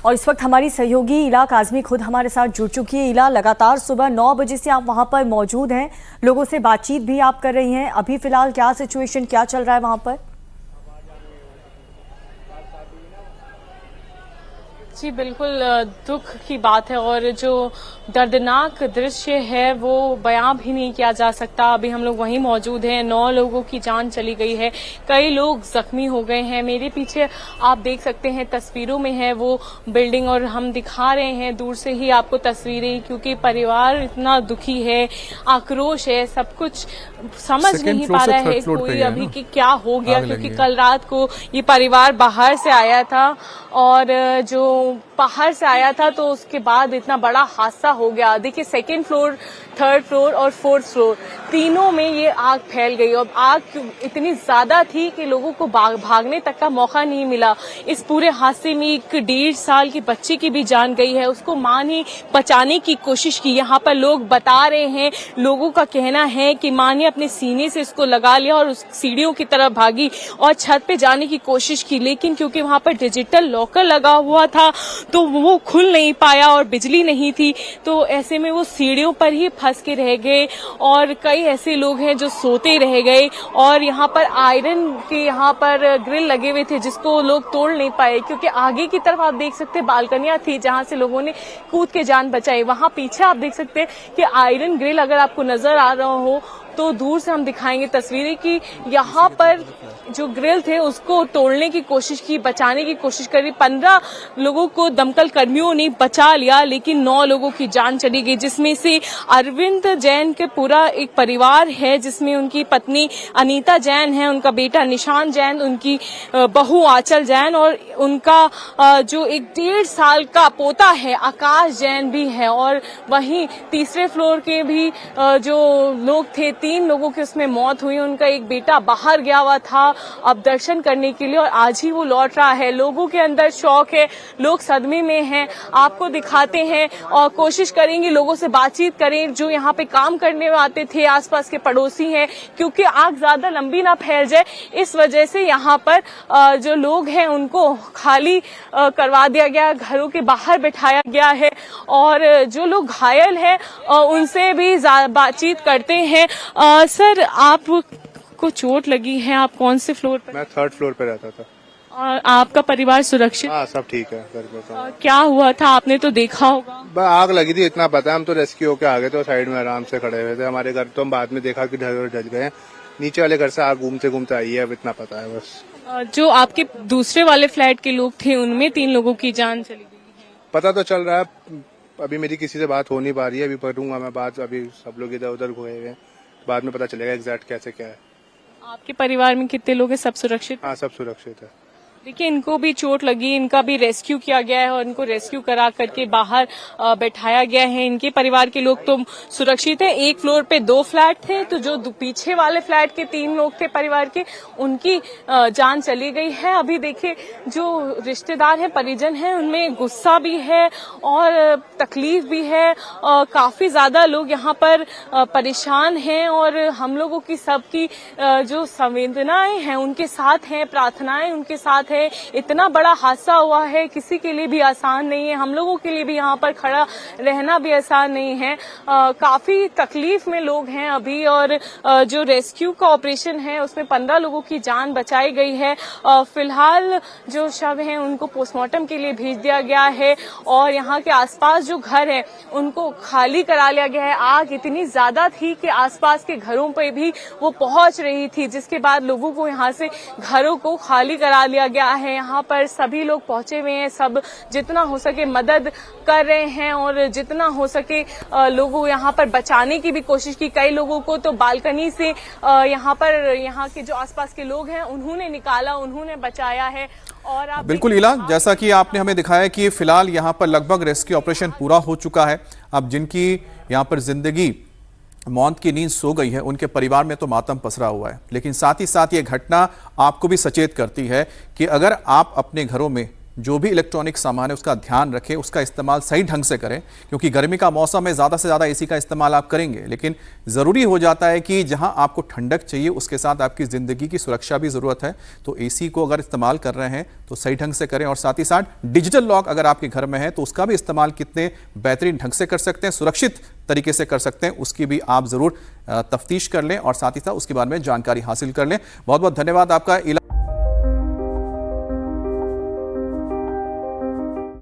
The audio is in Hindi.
और इस वक्त हमारी सहयोगी इला काज़मी खुद हमारे साथ जुड़ चुकी है। इला, लगातार सुबह 9 बजे से आप वहां पर मौजूद हैं, लोगों से बातचीत भी आप कर रही हैं। अभी फिलहाल क्या सिचुएशन, क्या चल रहा है वहां पर? जी बिल्कुल, दुख की बात है और जो दर्दनाक दृश्य है वो बयां भी नहीं किया जा सकता। अभी हम लोग वहीं मौजूद हैं, 9 लोगों की जान चली गई है, कई लोग जख्मी हो गए हैं। मेरे पीछे आप देख सकते हैं, तस्वीरों में है वो बिल्डिंग और हम दिखा रहे हैं दूर से ही आपको तस्वीरें, क्योंकि परिवार इतना दुखी है, आक्रोश है, सब कुछ समझ नहीं पा रहा है कोई अभी कि क्या हो गया, क्योंकि कल रात को ये परिवार बाहर से आया था और जो बाहर से आया था तो उसके बाद इतना बड़ा हादसा हो गया। देखिए, 2nd फ्लोर, 3rd फ्लोर और 4th फ्लोर तीनों में ये आग फैल गई और आग इतनी ज्यादा थी कि लोगों को भागने तक का मौका नहीं मिला। इस पूरे हादसे में एक 1.5 साल की बच्ची की भी जान गई है, उसको मां ने बचाने की कोशिश की। यहाँ पर लोग बता रहे हैं, लोगों का कहना है कि मां ने अपने सीने से इसको लगा लिया और उस सीढ़ियों की तरफ भागी और छत पे जाने की कोशिश की, लेकिन क्योंकि वहां पर डिजिटल लॉकर लगा हुआ था तो वो खुल नहीं पाया और बिजली नहीं थी, तो ऐसे में वो सीढ़ियों पर ही फंस के रह गए और कई ऐसे लोग हैं जो सोते रह गए। और यहाँ पर आयरन के यहाँ पर ग्रिल लगे हुए थे जिसको लोग तोड़ नहीं पाए, क्योंकि आगे की तरफ आप देख सकते हैं बालकनियां थी जहां से लोगों ने कूद के जान बचाई। वहां पीछे आप देख सकते हैं कि आयरन ग्रिल अगर आपको नजर आ रहा हो तो दूर से हम दिखाएंगे तस्वीरें कि यहाँ पर जो ग्रिल थे उसको तोड़ने की कोशिश की, बचाने की कोशिश करी। 15 लोगों को दमकल कर्मियों ने बचा लिया, लेकिन 9 लोगों की जान चली गई, जिसमें से अरविंद जैन के पूरा एक परिवार है, जिसमें उनकी पत्नी अनीता जैन है, उनका बेटा निशान जैन, उनकी बहू आंचल जैन और उनका जो एक 1.5 साल का पोता है आकाश जैन भी है। और वहीं 3रे फ्लोर के भी जो लोग थे, 3 लोगों की उसमें मौत हुई। उनका एक बेटा बाहर गया हुआ था अब दर्शन करने के लिए और आज ही वो लौट रहा है। लोगों के अंदर शौक है, लोग सदमे में हैं। आपको दिखाते हैं और कोशिश करेंगे लोगों से बातचीत करें जो यहाँ पे काम करने में आते थे, आसपास के पड़ोसी हैं, क्योंकि आग ज्यादा लंबी ना फैल जाए इस वजह से यहाँ पर जो लोग हैं उनको खाली करवा दिया गया, घरों के बाहर बैठाया गया है और जो लोग घायल हैं उनसे भी बातचीत करते हैं। सर, आप को चोट लगी है, आप कौन से फ्लोर पर? मैं 3rd फ्लोर पे रहता था। और आपका परिवार सुरक्षित? हाँ, सब ठीक है घर पे। क्या हुआ था, आपने तो देखा होगा? आग लगी थी, इतना पता है। हम तो रेस्क्यू होके आ गए थे, साइड में आराम से खड़े हुए थे। हमारे घर तो हम बाद में देखा कि ढल गए। नीचे वाले घर से आग घूमते घूमते आई है, अब इतना पता है बस। जो आपके दूसरे वाले फ्लैट के लोग थे उनमें 3 लोगों की जान चली गई है? पता तो चल रहा है, अभी मेरी किसी से बात हो नहीं पा रही है। अभी करूंगा मैं बात, अभी सब लोग इधर उधर घुए हुए हैं, बाद में पता चलेगा एग्जैक्ट कैसे क्या है। आपके परिवार में कितने लोग हैं, सब सुरक्षित? हाँ, सब सुरक्षित है। देखिए, इनको भी चोट लगी, इनका भी रेस्क्यू किया गया है और इनको रेस्क्यू करा करके बाहर बैठाया गया है। इनके परिवार के लोग तो सुरक्षित है। 1 फ्लोर पे 2 फ्लैट थे, तो जो पीछे वाले फ्लैट के 3 लोग थे परिवार के, उनकी जान चली गई है। अभी देखिए, जो रिश्तेदार हैं, परिजन हैं, उनमें गुस्सा भी है और तकलीफ भी है। काफी ज्यादा लोग यहाँ पर परेशान हैं और हम लोगों की सबकी जो संवेदनाएं हैं उनके साथ हैं, प्रार्थनाएं उनके साथ है। इतना बड़ा हादसा हुआ है, किसी के लिए भी आसान नहीं है, हम लोगों के लिए भी यहाँ पर खड़ा रहना भी आसान नहीं है। काफी तकलीफ में लोग हैं अभी और जो रेस्क्यू का ऑपरेशन है उसमें 15 लोगों की जान बचाई गई है। फिलहाल जो शव हैं उनको पोस्टमार्टम के लिए भेज दिया गया है और यहाँ के आसपास जो घर है उनको खाली करा लिया गया है। आग इतनी ज्यादा थी कि आसपास के घरों पर भी वो पहुंच रही थी, जिसके बाद लोगों को यहाँ से घरों को खाली करा लिया गया है। यहाँ पर सभी लोग पहुंचे हुए हैं, सब जितना हो सके मदद कर रहे हैं और जितना हो सके लोगों यहाँ पर बचाने की भी कोशिश की। कई लोगों को तो बालकनी से यहाँ के जो आसपास के लोग हैं उन्होंने निकाला, उन्होंने बचाया है। और आप बिल्कुल इला, जैसा कि आपने हमें दिखाया कि फिलहाल यहाँ पर लगभग रेस्क्यू ऑपरेशन पूरा हो चुका है। अब जिनकी यहाँ पर जिंदगी मौत की नींद सो गई है उनके परिवार में तो मातम पसरा हुआ है, लेकिन साथ ही साथ ये घटना आपको भी सचेत करती है कि अगर आप अपने घरों में जो भी इलेक्ट्रॉनिक सामान है उसका ध्यान रखें, उसका इस्तेमाल सही ढंग से करें, क्योंकि गर्मी का मौसम है, ज़्यादा से ज़्यादा एसी का इस्तेमाल आप करेंगे, लेकिन ज़रूरी हो जाता है कि जहां आपको ठंडक चाहिए उसके साथ आपकी ज़िंदगी की सुरक्षा भी ज़रूरत है। तो एसी को अगर इस्तेमाल कर रहे हैं तो सही ढंग से करें, और साथ ही साथ डिजिटल लॉक अगर आपके घर में है तो उसका भी इस्तेमाल कितने बेहतरीन ढंग से कर सकते हैं, सुरक्षित तरीके से कर सकते हैं, उसकी भी आप ज़रूर तफ्तीश कर लें और साथ ही साथ उसके बारे में जानकारी हासिल कर लें। बहुत बहुत धन्यवाद आपका।